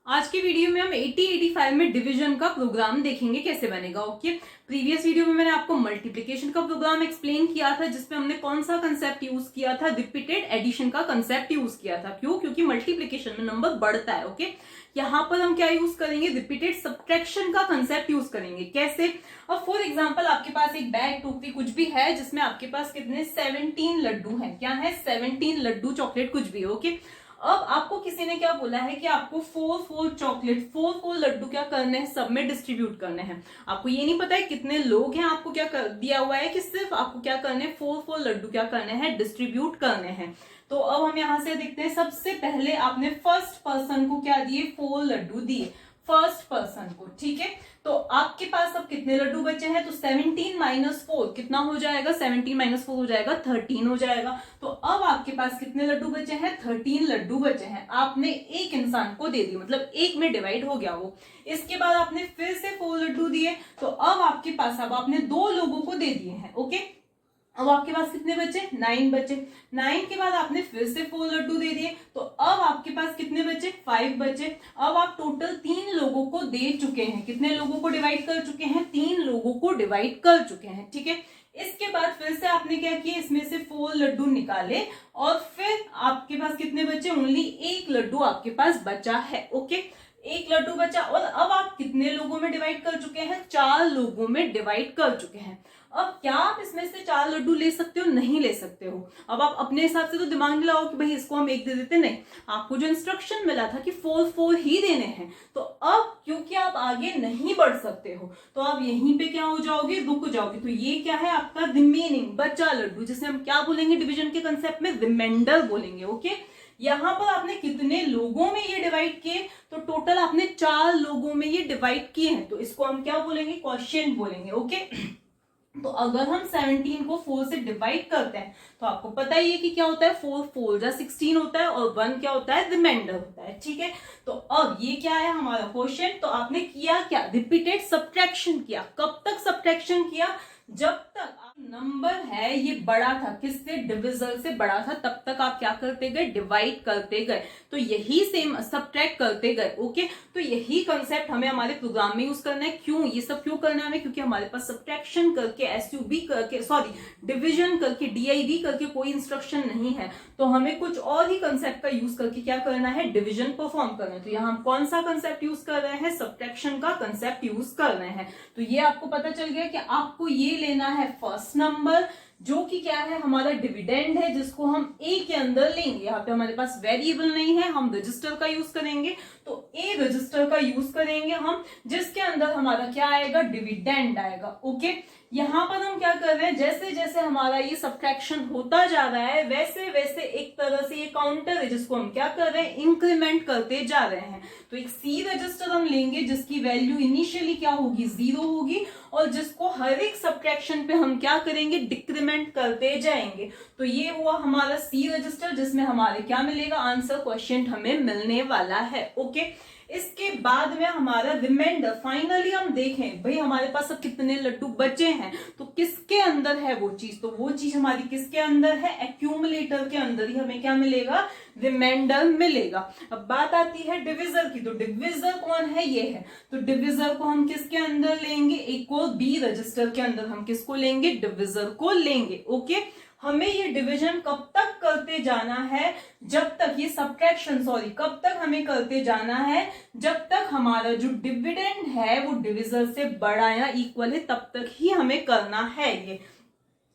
आज के वीडियो में हम 80-85 में डिवीजन का प्रोग्राम देखेंगे कैसे बनेगा। ओके, प्रीवियस वीडियो में मैंने आपको मल्टीप्लिकेशन का प्रोग्राम एक्सप्लेन किया था जिसमें हमने कौन सा कंसेप्ट यूज किया था, रिपीटेड एडिशन का कंसेप्ट यूज किया था। क्यों? क्योंकि मल्टीप्लिकेशन में नंबर बढ़ता है। ओके, यहाँ पर हम क्या यूज करेंगे, रिपीटेड सब्ट्रैक्शन का कंसेप्ट यूज करेंगे। कैसे? अब फॉर एग्जाम्पल आपके पास एक बैग, टोकरी कुछ भी है जिसमें आपके पास कितने 17 लड्डू हैं। क्या है? 17 लड्डू, चॉकलेट कुछ भी है। ओके, अब आपको किसी ने क्या बोला है कि आपको 4 चॉकलेट, 4 लड्डू क्या करने हैं, सब में डिस्ट्रीब्यूट करने हैं। आपको ये नहीं पता है कितने लोग हैं, आपको क्या दिया हुआ है कि सिर्फ आपको क्या करने हैं, 4 लड्डू क्या करने हैं, डिस्ट्रीब्यूट करने हैं। तो अब हम यहां से देखते हैं, सबसे पहले आपने फर्स्ट पर्सन को क्या दिए, 4 लड्डू दिए फर्स्ट पर्सन को। ठीक है, तो आपके पास अब कितने लड्डू बचे हैं, तो 17 माइनस 4 कितना हो जाएगा, 17 माइनस 4 हो जाएगा 13 हो जाएगा। तो अब आपके पास कितने लड्डू बचे हैं, 13 लड्डू बचे हैं। आपने एक इंसान को दे दी, मतलब एक में डिवाइड हो गया वो। इसके बाद आपने फिर से 4 लड्डू दिए, तो अब आपके पास, अब आपने 2 लोगों को दे दिए हैं। ओके, अब आपके पास कितने बचे, 9 बचे। 9 के बाद आपने फिर से 4 लड्डू दे दिए, तो अब आपके पास कितने बचे, 5 बचे। अब आप टोटल 3 लोगों को दे चुके हैं। कितने लोगों को डिवाइड कर चुके हैं, 3 लोगों को डिवाइड कर चुके हैं। ठीक है, इसके बाद फिर से आपने क्या किया, इसमें से 4 लड्डू निकाले और फिर आपके पास कितने बचे, ओनली 1 लड्डू आपके पास बचा है। ओके, 1 लड्डू बचा और अब आप कितने लोगों में डिवाइड कर चुके हैं, 4 लोगों में डिवाइड कर चुके हैं। अब क्या आप इसमें से 4 लड्डू ले सकते हो, नहीं ले सकते हो। अब आप अपने हिसाब से तो दिमाग में लाओ कि भाई इसको हम 1 दे देते, नहीं, आपको जो इंस्ट्रक्शन मिला था कि 4 ही देने हैं, तो अब क्योंकि आप आगे नहीं बढ़ सकते हो तो आप यहीं पे क्या हो जाओगे, रुक जाओगे। तो ये क्या है आपका रिमेनिंग बचा लड्डू, जिसे हम क्या बोलेंगे डिवीजन के कंसेप्ट में, रिमाइंडर बोलेंगे। ओके, यहां पर आपने कितने लोगों में ये डिवाइड किए, तो टोटल आपने 4 लोगों में ये डिवाइड किए हैं, तो इसको हम क्या बोलेंगे, क्वोशिएंट बोलेंगे। ओके, तो अगर हम 17 को 4 से डिवाइड करते हैं तो आपको पता ही है कि क्या होता है, 4 जा 16 होता है और 1 क्या होता है, रिमाइंडर होता है। ठीक है, तो अब ये क्या है हमारा क्वोशिएंट। तो आपने किया क्या, रिपीटेड सब्ट्रैक्शन किया। कब तक सब्ट्रैक्शन किया, जब तक नंबर है ये बड़ा था, किससे, डिविजर से बड़ा था, तब तक आप क्या करते गए, डिवाइड करते गए। तो यही सेम सब्ट्रैक्ट करते गए। ओके, तो यही कंसेप्ट हमें हमारे प्रोग्राम में यूज करना है। क्यों ये सब क्यों करना है हमें, क्योंकि हमारे पास सब्ट्रैक्शन करके, एसयूबी करके, सॉरी डिविजन करके, डीआईवी करके कोई इंस्ट्रक्शन नहीं है। तो हमें कुछ और ही कंसेप्ट का यूज करके क्या करना है, डिविजन परफॉर्म करना है। तो यहाँ हम कौन सा कंसेप्ट यूज कर रहे हैं, सब्ट्रैक्शन का कंसेप्ट यूज कर रहे हैं। तो ये आपको पता चल गया कि आपको ये लेना है फर्स्ट नंबर, जो कि क्या है, हमारा डिविडेंड है, जिसको हम ए के अंदर लेंगे। यहाँ पे हमारे पास वेरिएबल नहीं है, हम रजिस्टर का यूज करेंगे। तो ए रजिस्टर का यूज करेंगे हम, जिसके अंदर हमारा क्या आएगा, डिविडेंड आएगा। ओके, यहाँ पर हम क्या कर रहे हैं, जैसे जैसे हमारा ये सब्ट्रैक्शन होता जा रहा है वैसे वैसे एक तरह से ये काउंटर है जिसको हम क्या कर रहे हैं, इंक्रीमेंट करते जा रहे हैं। तो एक सी रजिस्टर हम लेंगे जिसकी वैल्यू इनिशियली क्या होगी, 0 होगी, और जिसको हर एक सब्ट्रैक्शन पे हम क्या करेंगे, डिक्रीमेंट करते जाएंगे। तो ये हुआ हमारा सी रजिस्टर, जिसमें हमारे क्या मिलेगा, आंसर, क्वोशिएंट हमें मिलने वाला है। ओके, इसके बाद में हमारा रिमाइंडर, फाइनली हम देखें भाई हमारे पास अब कितने लड्डू बचे हैं, तो किसके अंदर है वो चीज, तो वो चीज हमारी किसके अंदर है, एक्यूमुलेटर के अंदर ही हमें क्या मिलेगा, रिमाइंडर मिलेगा। अब बात आती है डिविजर की, तो डिविजर कौन है, ये है। तो डिविजर को हम किसके अंदर लेंगे, एक और बी रजिस्टर के अंदर हम किसको लेंगे, डिविजर को लेंगे। ओके, हमें ये डिवीजन कब तक करते जाना है, जब तक ये सब्ट्रैक्शन, सॉरी, कब तक हमें करते जाना है, जब तक हमारा जो डिविडेंड है वो डिविजर से बड़ा या इक्वल है, तब तक ही हमें करना है ये।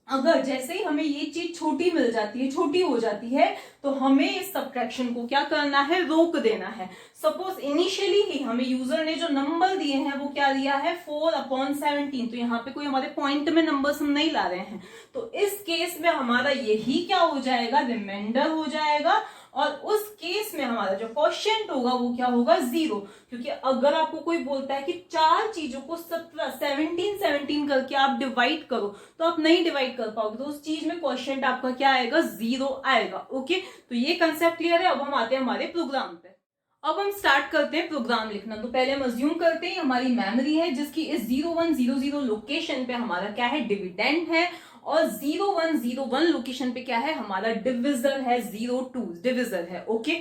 अगर जैसे ही हमें ये चीज छोटी मिल जाती है, छोटी हो जाती है, तो हमें इस सब्ट्रैक्शन को क्या करना है, रोक देना है। सपोज इनिशियली ही हमें यूजर ने जो नंबर दिए हैं वो क्या दिया है, 4/17। तो यहाँ पे कोई हमारे पॉइंट में नंबर्स हम नहीं ला रहे हैं, तो इस केस में हमारा यही क्या हो जाएगा, रिमाइंडर हो जाएगा। और उस केस में हमारा जो क्वोशिएंट होगा वो क्या होगा, 0। क्योंकि अगर आपको कोई बोलता है कि 4 चीजों को 17 करके आप डिवाइड करो, तो आप नहीं डिवाइड कर पाओगे, तो उस चीज में क्वोशिएंट आपका क्या आएगा, 0 आएगा। ओके, तो ये कंसेप्ट क्लियर है। अब हम आते हैं हमारे प्रोग्राम पे। अब हम स्टार्ट करते हैं प्रोग्राम लिखना। तो पहले हम अज्यूम करते हैं हमारी मेमोरी है जिसकी इस 0100 लोकेशन पे हमारा क्या है, डिविडेंड है, और 0101 लोकेशन पे क्या है, हमारा डिविजर है, 02 डिविजर है। ओके,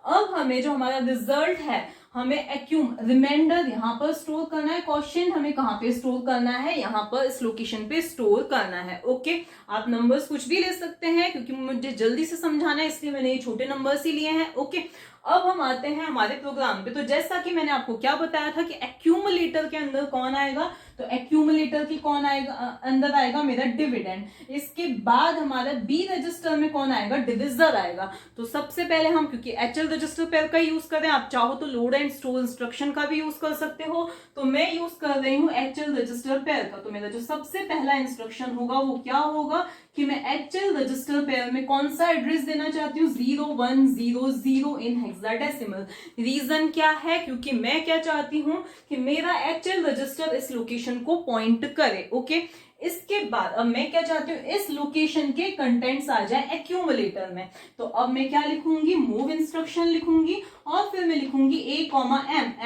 अब हमें जो हमारा रिजल्ट है हमें एक्यूम रिमाइंडर यहाँ पर स्टोर करना है, क्वेश्चन हमें कहाँ पे स्टोर करना है, यहाँ पर इस लोकेशन पे स्टोर करना है। ओके, आप नंबर्स कुछ भी ले सकते हैं क्योंकि मुझे जल्दी से समझाना है इसलिए मैंने ये छोटे नंबर्स ही लिए हैं। ओके, अब हम आते हैं हमारे प्रोग्राम पे। तो जैसा कि मैंने आपको क्या बताया था कि एक्यूमुलेटर के अंदर कौन आएगा, तो एक्यूमुलेटर की कौन आएगा, अंदर आएगा मेरा डिविडेंड। इसके बाद हमारा बी रजिस्टर में कौन आएगा, डिविजर आएगा। तो सबसे पहले हम, क्योंकि एचएल रजिस्टर पेयर का यूज करें, आप चाहो तो लोड एंड स्टोर इंस्ट्रक्शन का भी यूज कर सकते हो, तो मैं यूज कर रही हूँ एचएल रजिस्टर पेयर का। तो मेरा जो सबसे पहला इंस्ट्रक्शन होगा वो क्या होगा कि मैं एचएल रजिस्टर पेयर में कौन सा एड्रेस देना चाहती हूँ, 0100 इन हेक्साडेसिमल। रीजन क्या है, क्योंकि मैं क्या चाहती हूँ कि मेरा एचएल रजिस्टर इस लोकेशन को पॉइंट करे। ओके, इसके बाद अब मैं क्या चाहती हूँ, इस लोकेशन के कंटेंट्स आ जाए एक्यूमुलेटर में। तो अब मैं क्या लिखूंगी, मूव इंस्ट्रक्शन लिखूंगी और फिर मैं लिखूंगी A,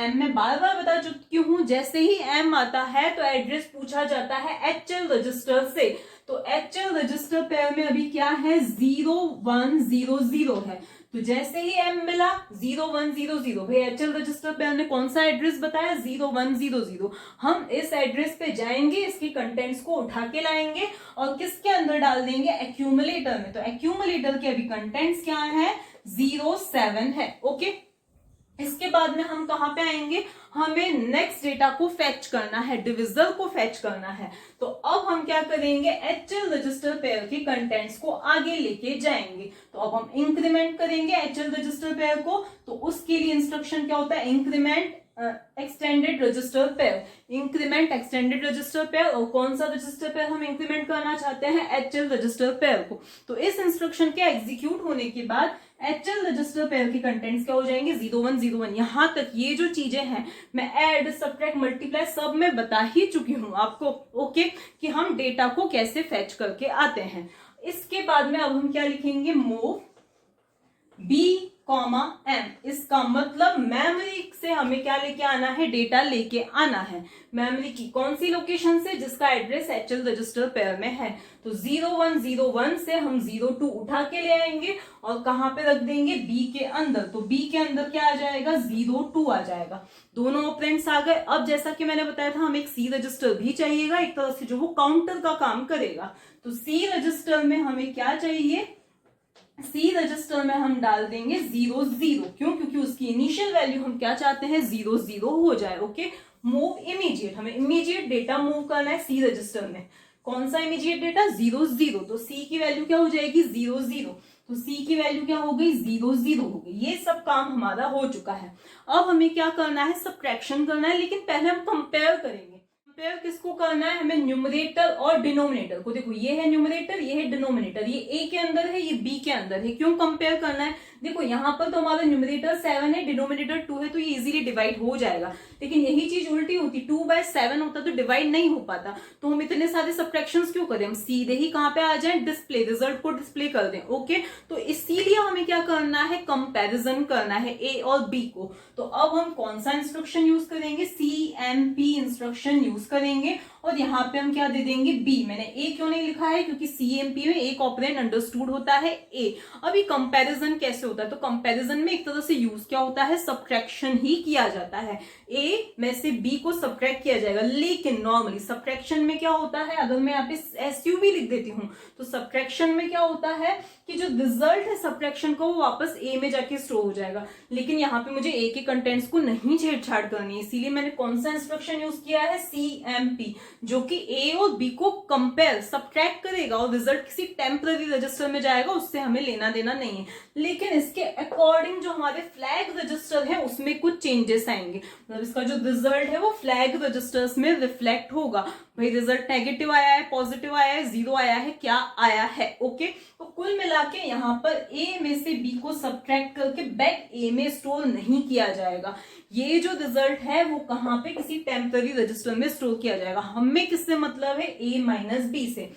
M में बार बार बता चुकी हूँ, जैसे ही M आता है तो एड्रेस पूछा जाता है एचएल रजिस्टर से। तो एचएल रजिस्टर पेयर में अभी क्या है, 0100 है। तो जैसे ही M मिला 0100, भाई एचएल रजिस्टर पे हमने कौन सा एड्रेस बताया, 0100। हम इस एड्रेस पे जाएंगे, इसके कंटेंट्स को उठा के लाएंगे और किसके अंदर डाल देंगे, एक्यूमुलेटर में। तो एक्यूमुलेटर के अभी कंटेंट्स क्या है, 07 है। ओके, इसके बाद में हम कहां पे आएंगे, हमें नेक्स्ट डेटा को फेच करना है, डिविजर को फेच करना है। तो अब हम क्या करेंगे, एचएल रजिस्टर पेयर के कंटेंट्स को आगे लेके जाएंगे। तो अब हम इंक्रीमेंट करेंगे एचएल रजिस्टर पेयर को। तो उसके लिए इंस्ट्रक्शन क्या होता है, increment extended register pair, increment extended register pair. और कौन सा रजिस्टर पेयर हम इंक्रीमेंट करना चाहते हैं, एचएल रजिस्टर पेयर को। तो इस इंस्ट्रक्शन के एग्जीक्यूट होने के बाद एचएल रजिस्टर पेयर के कंटेंट्स क्या हो जाएंगे, 0101। यहां तक ये जो चीजें हैं मैं ऐड, सब्ट्रैक्ट, मल्टीप्लाई सब मैं बता ही चुकी हूं आपको। ओके, कि हम डेटा को कैसे फेच करके आते हैं। इसके बाद में अब हम क्या लिखेंगे, मूव B, M। इसका मतलब मेमोरी से हमें क्या लेके आना है, डेटा लेके आना है। मेमोरी की कौन सी लोकेशन से, जिसका एड्रेस एचएल रजिस्टर पेयर में है। तो 0101 से हम 02 उठा के ले आएंगे और कहां पे रख देंगे, B के अंदर। तो B के अंदर क्या आ जाएगा, 02 आ जाएगा। दोनों ऑपरेंड्स आ गए। अब जैसा कि मैंने बताया था, हमें एक C रजिस्टर भी चाहिएगा एक तरह से, जो वो काउंटर का काम करेगा। तो C रजिस्टर में हमें क्या चाहिए, C रजिस्टर में हम डाल देंगे 00। क्यों, क्योंकि उसकी इनिशियल वैल्यू हम क्या चाहते हैं, 00 हो जाए। ओके, मूव इमीडिएट, हमें इमीडिएट डेटा मूव करना है C रजिस्टर में। कौन सा इमीडिएट डेटा, 00। तो C की वैल्यू क्या हो जाएगी, 00। तो C की वैल्यू क्या हो गई, 00 हो गई। ये सब काम हमारा हो चुका है। अब हमें क्या करना है, सबट्रैक्शन करना है, लेकिन पहले हम कंपेयर करेंगे। कंपेयर किसको करना है, हमें न्यूमरेटर और डिनोमिनेटर को। देखो ये है न्यूमरेटर, ये है डिनोमिनेटर, ये A के अंदर है, ये B के अंदर है। क्यों कंपेयर करना है, देखो यहाँ पर तो हमारा न्यूमरेटर 7 है, डिनोमिनेटर 2 है, तो ये इजीली डिवाइड हो जाएगा। लेकिन यही चीज उल्टी होती, 2/7 होता तो डिवाइड नहीं हो पाता। तो हम इतने सारे सब्ट्रैक्शंस क्यों करें, हम सीधे ही कहां पे आ जाए, डिस्प्ले, रिजल्ट को डिस्प्ले कर दें। ओके, तो इसीलिए हमें क्या करना है, कंपैरिजन करना है A और B को। तो अब हम कौन सा इंस्ट्रक्शन यूज करेंगे, CMP इंस्ट्रक्शन यूज करेंगे और यहाँ पे हम क्या दे देंगे, B। मैंने A क्यों नहीं लिखा है, क्योंकि CMP में एक ऑपरेंड अंडरस्टूड होता है A। अभी कंपैरिजन कैसे होता है, तो कंपैरिजन में एक तरह से यूज क्या होता है, सब्ट्रैक्शन ही किया जाता है। A में से B को सब्ट्रैक्ट किया जाएगा। लेकिन नॉर्मली सब्ट्रैक्शन में क्या होता है, अगर मैं यहाँ पे SUV लिख देती हूँ, तो सब्ट्रैक्शन में क्या होता है कि जो रिजल्ट है सब्ट्रैक्शन का वो वापस A में जाके स्टोर हो जाएगा। लेकिन यहाँ पे मुझे A के कंटेंट्स को नहीं छेड़छाड़ करनी है, इसीलिए मैंने कौन सा इंस्ट्रक्शन यूज किया है, CMP, जो कि A और B को कंपेयर, सब्ट्रैक्ट करेगा और रिजल्ट किसी टेम्पररी रजिस्टर में जाएगा, उससे हमें लेना देना नहीं है। लेकिन इसके अकॉर्डिंग जो हमारे फ्लैग रजिस्टर है उसमें कुछ चेंजेस आएंगे, मतलब इसका जो रिजल्ट है वो फ्लैग रजिस्टर्स में रिफ्लेक्ट होगा। भाई रिजल्ट नेगेटिव आया है, पॉजिटिव आया है, 0 आया है, क्या आया है। ओके, तो कुल मिला के यहाँ पर A में से B को सब्ट्रैक्ट करके बैक A में स्टोर नहीं किया जाएगा। ये जो रिजल्ट है वो कहाँ पे, किसी टेम्पररी रजिस्टर में स्टोर किया जाएगा। हमें किससे मतलब है, A माइनस B से।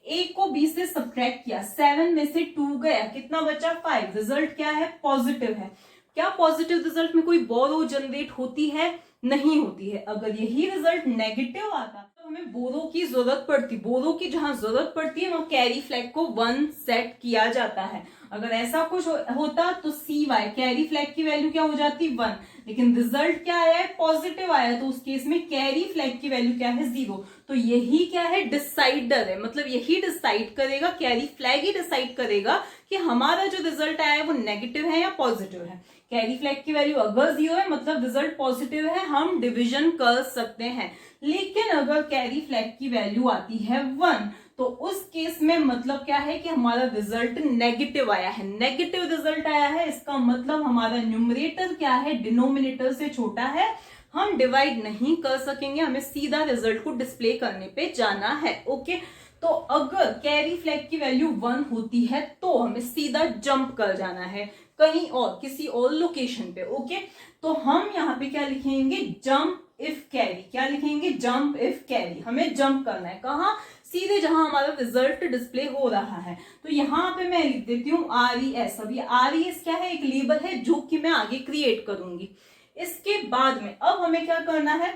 A को B से सब्ट्रैक्ट किया, 7 में से 2 गया, कितना बचा, 5। रिजल्ट क्या है, पॉजिटिव है। क्या पॉजिटिव रिजल्ट में कोई बोरो जनरेट होती है, नहीं होती है। अगर यही रिजल्ट नेगेटिव आता तो हमें बोरो की जरूरत पड़ती। बोरो की जहां जरूरत पड़ती है वहां कैरी फ्लैग को 1 सेट किया जाता है। अगर ऐसा कुछ होता तो सी वाई कैरी फ्लैग की वैल्यू क्या हो जाती 1, लेकिन रिजल्ट क्या आया है पॉजिटिव आया, तो उस केस में कैरी फ्लैग की वैल्यू क्या है 0। तो यही क्या है डिसाइडर है, मतलब यही डिसाइड करेगा, कैरी फ्लैग ही डिसाइड करेगा कि हमारा जो रिजल्ट आया है वो नेगेटिव है या पॉजिटिव है। कैरी फ्लैग की वैल्यू अगर 0 है मतलब रिजल्ट पॉजिटिव है, हम डिवीजन कर सकते हैं। लेकिन अगर कैरी फ्लैग की वैल्यू आती है 1 तो उस केस में मतलब क्या है कि हमारा रिजल्ट नेगेटिव आया है। नेगेटिव रिजल्ट आया है इसका मतलब हमारा न्यूमरेटर क्या है डिनोमिनेटर से छोटा है, हम डिवाइड नहीं कर सकेंगे, हमें सीधा रिजल्ट को डिस्प्ले करने पे जाना है। ओके, तो अगर कैरी फ्लैग की वैल्यू 1 होती है तो हमें सीधा जंप कर जाना है कहीं और, किसी और लोकेशन पे। ओके, तो हम यहाँ पे क्या लिखेंगे जंप इफ कैरी, क्या लिखेंगे जंप इफ कैरी, हमें जंप करना है कहाँ, सीधे जहां हमारा रिजल्ट डिस्प्ले हो रहा है। तो यहाँ पे मैं लिख देती हूँ RES। अब ये RES क्या है, एक लेबल है जो कि मैं आगे क्रिएट करूंगी। इसके बाद में अब हमें क्या करना है,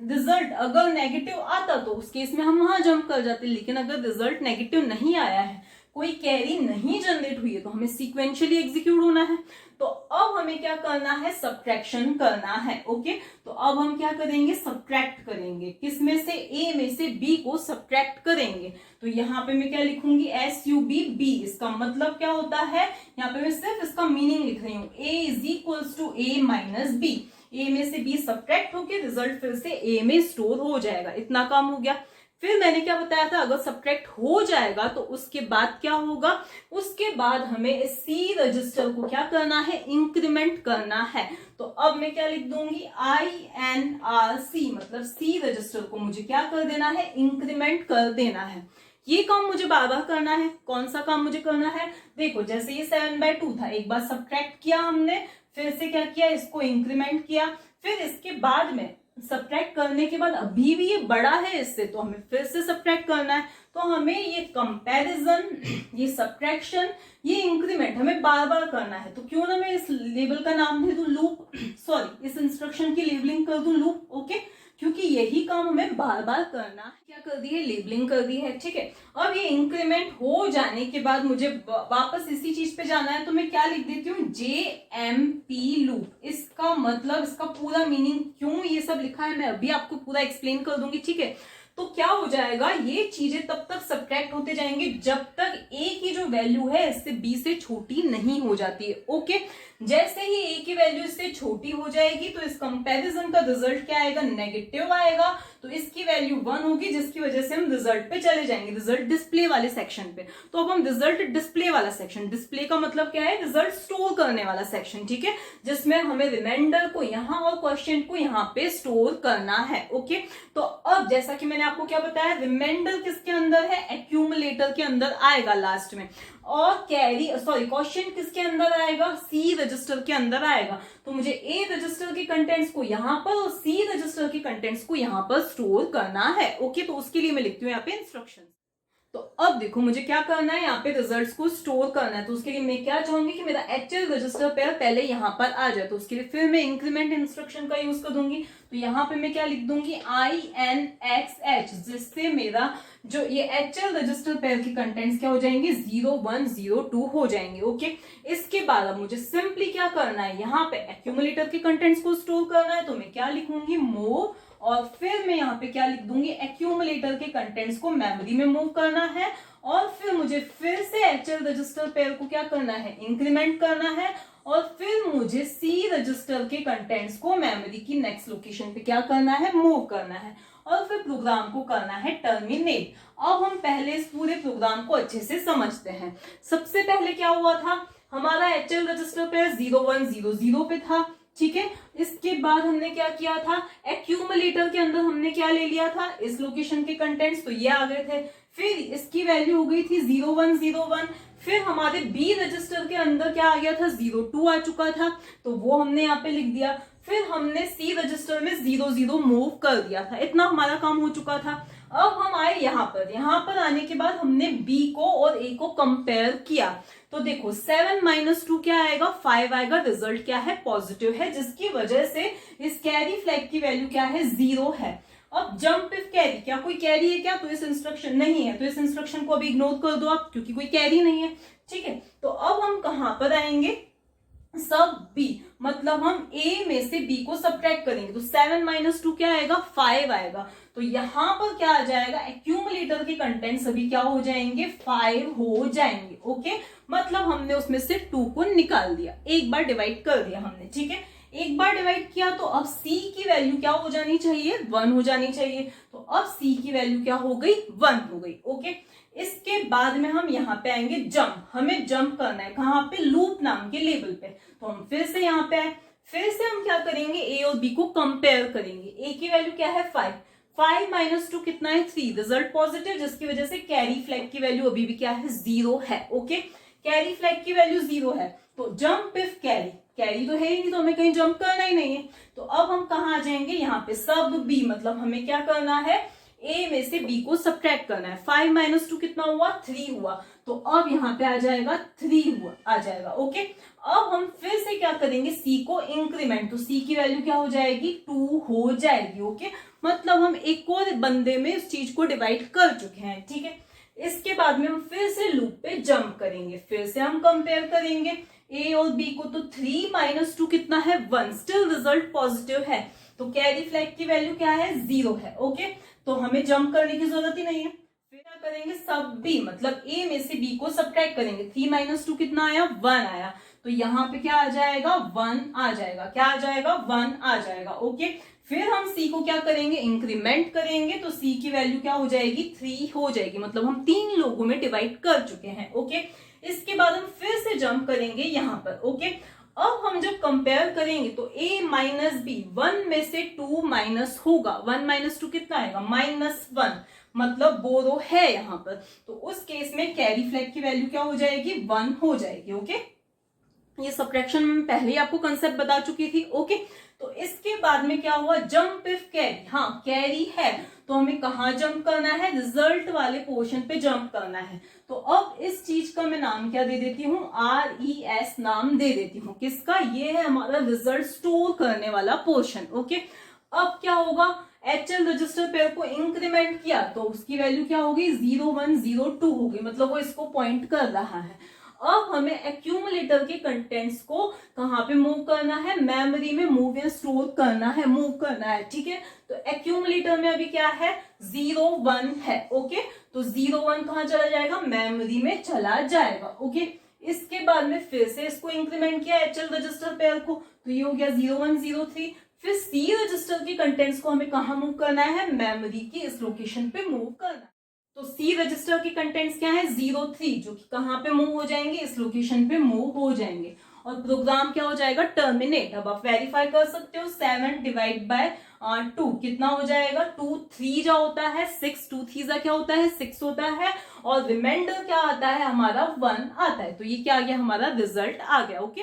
रिजल्ट अगर नेगेटिव आता तो उस केस में हम वहां जंप कर जाते, लेकिन अगर रिजल्ट नेगेटिव नहीं आया है, कोई कैरी नहीं जनरेट हुई है, तो हमें सीक्वेंशियली एग्जीक्यूट होना है। तो अब हमें क्या करना है, सब्ट्रैक्शन करना है। ओके, तो अब हम क्या करेंगे, सब्ट्रैक्ट करेंगे, किसमें से, ए में से बी को सब्ट्रैक्ट करेंगे। तो यहाँ पे मैं क्या लिखूंगी, SUB, इसका मतलब क्या होता है, यहाँ पे मैं सिर्फ इसका मीनिंग लिख रही हूँ, A is equals to A minus B. A में से बी सब्ट्रैक्ट होके रिजल्ट फिर से ए में स्टोर हो जाएगा, इतना काम हो गया। फिर मैंने क्या बताया था, अगर सब्ट्रैक्ट हो जाएगा तो उसके बाद क्या होगा, उसके बाद हमें सी रजिस्टर को क्या करना है, इंक्रीमेंट करना है। तो अब मैं क्या लिख दूंगी, INRC, मतलब सी रजिस्टर को मुझे क्या कर देना है, इंक्रीमेंट कर देना है। ये काम मुझे बार बार करना है। कौन सा काम मुझे करना है, देखो जैसे ये 7/2 था, एक बार सब्ट्रैक्ट किया हमने, फिर से क्या किया, इसको इंक्रीमेंट किया, फिर इसके बाद में सब्ट्रैक्ट करने के बाद अभी भी ये बड़ा है इससे, तो हमें फिर से सब्ट्रैक्ट करना है। तो हमें ये कंपैरिजन, ये सब्ट्रैक्शन, ये इंक्रीमेंट हमें बार बार करना है। तो क्यों ना मैं इस लेबल का नाम दे दूं लूप, सॉरी इस इंस्ट्रक्शन की लेबलिंग कर दूं लूप। ओके, क्योंकि यही काम हमें बार बार करना है। क्या कर दी है, लेबलिंग कर दी है। ठीक है, अब ये इंक्रीमेंट हो जाने के बाद मुझे वापस इसी चीज पे जाना है, तो मैं क्या लिख देती हूँ, JMP लूप। इसका मतलब, इसका पूरा मीनिंग क्यों ये सब लिखा है मैं अभी आपको पूरा एक्सप्लेन कर दूंगी। ठीक है, तो क्या हो जाएगा, ये चीजें तब तक सब्ट्रैक्ट होते जाएंगे जब तक A की जो वैल्यू है इससे B से छोटी नहीं हो जाती है। ओके, जैसे ही A की वैल्यू इससे छोटी हो जाएगी तो इस कंपैरिजन का रिजल्ट क्या आएगा, नेगेटिव आएगा। तो इसकी वैल्यू 1 होगी, जिसकी वजह से हम रिजल्ट पे चले जाएंगे, रिजल्ट डिस्प्ले वाले सेक्शन पे। तो अब हम रिजल्ट डिस्प्ले वाला सेक्शन, डिस्प्ले का मतलब क्या है, रिजल्ट स्टोर करने वाला सेक्शन। ठीक है, जिसमें हमें रिमाइंडर को यहाँ और क्वेश्चन को यहाँ पे स्टोर करना है। ओके, तो अब जैसा कि मैंने आपको क्या बताया, रिमाइंडर किसके अंदर है, एक्यूमुलेटर के अंदर आएगा लास्ट में, और कैरी सॉरी क्वेश्चन किसके अंदर आएगा, सी रजिस्टर के अंदर आएगा। तो मुझे ए रजिस्टर के कंटेंट्स को यहाँ पर और सी रजिस्टर के कंटेंट्स को यहाँ पर स्टोर करना है। ओके, तो उसके लिए मैं लिखती हूँ यहाँ पे इंस्ट्रक्शन। तो अब देखो मुझे क्या करना है, यहाँ पे रिजल्ट्स को स्टोर करना है। तो उसके लिए मैं क्या चाहूंगी कि मेरा HL रजिस्टर पेयर पहले यहाँ पर आ जाए। तो उसके लिए फिर मैं इंक्रीमेंट इंस्ट्रक्शन का यूज कर दूंगी। तो यहाँ पे मैं क्या लिख दूंगी, INXH, जिससे मेरा जो ये HL रजिस्टर पेयर के कंटेंट्स क्या हो जाएंगे, 0 1 0 2 हो जाएंगे। ओके, इसके बाद अब मुझे सिंपली क्या करना है, यहाँ पे एक्यूमुलेटर के कंटेंट्स को स्टोर करना है। तो मैं क्या लिखूंगी, मूव, और फिर मैं यहाँ पे क्या लिख दूंगी, एक्यूमुलेटर के कंटेंट्स को मेमोरी में मूव करना है। और फिर मुझे फिर से HL रजिस्टर पेयर को क्या करना है, इंक्रीमेंट करना है। और फिर मुझे सी रजिस्टर के कंटेंट्स को मेमोरी की नेक्स्ट लोकेशन पे क्या करना है, मूव करना है। और फिर प्रोग्राम को करना है टर्मिनेट। अब हम पहले इस पूरे प्रोग्राम को अच्छे से समझते हैं। सबसे पहले क्या हुआ था, हमारा HL रजिस्टर पेयर 0 1 0 0 पे था। ठीक है, इसके बाद हमने क्या किया था, एक्यूमुलेटर के अंदर हमने क्या ले लिया था, इस लोकेशन के कंटेंट्स, तो ये आ गए थे। फिर इसकी वैल्यू हो गई थी 0 1 0 1। फिर हमारे बी रजिस्टर के अंदर क्या आ गया था, 0 2 आ चुका था, तो वो हमने यहाँ पे लिख दिया। फिर हमने सी रजिस्टर में 0 0 मूव कर दिया था, इतना हमारा काम हो चुका था। अब हम आए यहाँ पर आने के बाद हमने बी को और ए को कंपेयर किया। तो देखो 7 - 2 क्या आएगा, 5 आएगा। रिजल्ट क्या है, पॉजिटिव है, जिसकी वजह से इस कैरी फ्लैग की वैल्यू क्या है, 0 है। अब जंप इफ कैरी, क्या कोई कैरी है क्या? तो इस इंस्ट्रक्शन नहीं है, तो इस इंस्ट्रक्शन को अभी इग्नोर कर दो आप, क्योंकि कोई कैरी नहीं है। ठीक है, तो अब हम कहां पर आएंगे? सब बी, मतलब हम ए में से बी को सब्ट्रैक्ट करेंगे, तो 7 माइनस 2 क्या आएगा? 5 आएगा। तो यहां पर क्या आ जाएगा? एक्यूमुलेटर के कंटेंट सभी क्या हो जाएंगे? 5 हो जाएंगे। ओके, मतलब हमने उसमें से 2 को निकाल दिया, एक बार डिवाइड कर दिया हमने। ठीक है, एक बार डिवाइड किया, तो अब c की वैल्यू क्या हो जानी चाहिए? 1 हो जानी चाहिए। तो अब c की वैल्यू क्या हो गई? 1 हो गई। ओके, इसके बाद में हम यहाँ पे आएंगे जंप, हमें जंप करना है कहाँ पे? लूप नाम के लेवल पे। तो हम फिर से यहाँ पे आए, फिर से हम क्या करेंगे? ए और बी को कंपेयर करेंगे। ए की वैल्यू क्या है? 5, 5 माइनस 2 कितना है? 3, रिजल्ट पॉजिटिव, जिसकी वजह से कैरी फ्लैग की वैल्यू अभी भी क्या है? 0 है। ओके, कैरी फ्लैग की वैल्यू 0 है, तो जंप इफ कैरी, कैरी तो है ही नहीं, तो हमें कहीं जंप करना ही नहीं है। तो अब हम कहाँ आ जाएंगे? यहाँ पे सब बी, मतलब हमें क्या करना है? ए में से बी को सब्ट्रैक्ट करना है। 5 माइनस 2 कितना हुआ? 3 हुआ। तो अब यहाँ पे आ जाएगा 3 हुआ, आ जाएगा। ओके, अब हम फिर से क्या करेंगे? सी को इंक्रीमेंट, तो सी की वैल्यू क्या हो जाएगी? 2 हो जाएगी। ओके, मतलब हम एक और बंदे में इस चीज को डिवाइड कर चुके हैं। ठीक है, इसके बाद में हम फिर से लूप पे जंप करेंगे, फिर से हम कंपेयर करेंगे ए और बी को। तो 3 माइनस 2 कितना है? 1, स्टिल रिजल्ट पॉजिटिव है, तो कैरी फ्लैग की वैल्यू क्या है? 0 है। ओके, तो हमें जंप करने की जरूरत ही नहीं है। फिर क्या करेंगे? सब बी, मतलब ए में से बी को सब्ट्रैक्ट करेंगे। 3 माइनस 2 कितना आया? 1 आया। तो यहाँ पे क्या आ जाएगा? 1 आ जाएगा। क्या आ जाएगा? 1 आ जाएगा। ओके, फिर हम सी को क्या करेंगे? इंक्रीमेंट करेंगे, तो सी की वैल्यू क्या हो जाएगी? 3 हो जाएगी, मतलब हम 3 लोगों में डिवाइड कर चुके हैं। ओके, इसके बाद हम फिर से जंप करेंगे यहाँ पर। ओके, अब हम जब कंपेयर करेंगे तो a माइनस बी, 1 में से 2 माइनस होगा। 1 माइनस 2 कितना आएगा? -1, मतलब बोरो है यहाँ पर। तो उस केस में कैरी फ्लैग की वैल्यू क्या हो जाएगी? 1 हो जाएगी। ओके, ये सब्ट्रैक्शन में पहले ही आपको कंसेप्ट बता चुकी थी। ओके, तो इसके बाद में क्या हुआ? जंप इफ कैरी, हाँ कैरी है तो हमें कहाँ जंप करना है? रिजल्ट वाले पोर्शन पे जंप करना है। तो अब इस चीज का मैं नाम क्या दे देती हूँ? RES नाम दे देती हूँ। किसका? ये है हमारा रिजल्ट स्टोर करने वाला पोर्शन। ओके, अब क्या होगा? HL रजिस्टर पेयर को इंक्रीमेंट किया तो उसकी वैल्यू क्या होगी? 0102 होगी, मतलब वो इसको पॉइंट कर रहा है। अब हमें एक्यूमुलेटर के कंटेंट्स को कहां पे मूव करना है? मेमोरी में मूव या स्टोर करना है, मूव करना है। ठीक है, तो एक्यूमुलेटर में अभी क्या है? 01 है। ओके, तो 01 कहां चला जाएगा? मेमोरी में चला जाएगा। ओके, इसके बाद में फिर से इसको इंक्रीमेंट किया HL रजिस्टर पेयर को, तो ये हो गया 0103। फिर C रजिस्टर के कंटेंट्स को हमें कहां मूव करना है? मेमोरी की इस लोकेशन पे मूव करना है। तो सी रजिस्टर के कंटेंट्स क्या है? 03, जो कि कहां पे मूव हो जाएंगे? इस लोकेशन पे मूव हो जाएंगे। और प्रोग्राम क्या हो जाएगा? टर्मिनेट। अब आप वेरीफाई कर सकते हो, 7 डिवाइड बाय 2 कितना हो जाएगा? 2 3 जा होता है 6, 2 3 जा क्या होता है? 6 होता है, और रिमाइंडर क्या आता है हमारा? 1 आता है। तो ये क्या आ गया? हमारा रिजल्ट आ गया। ओके,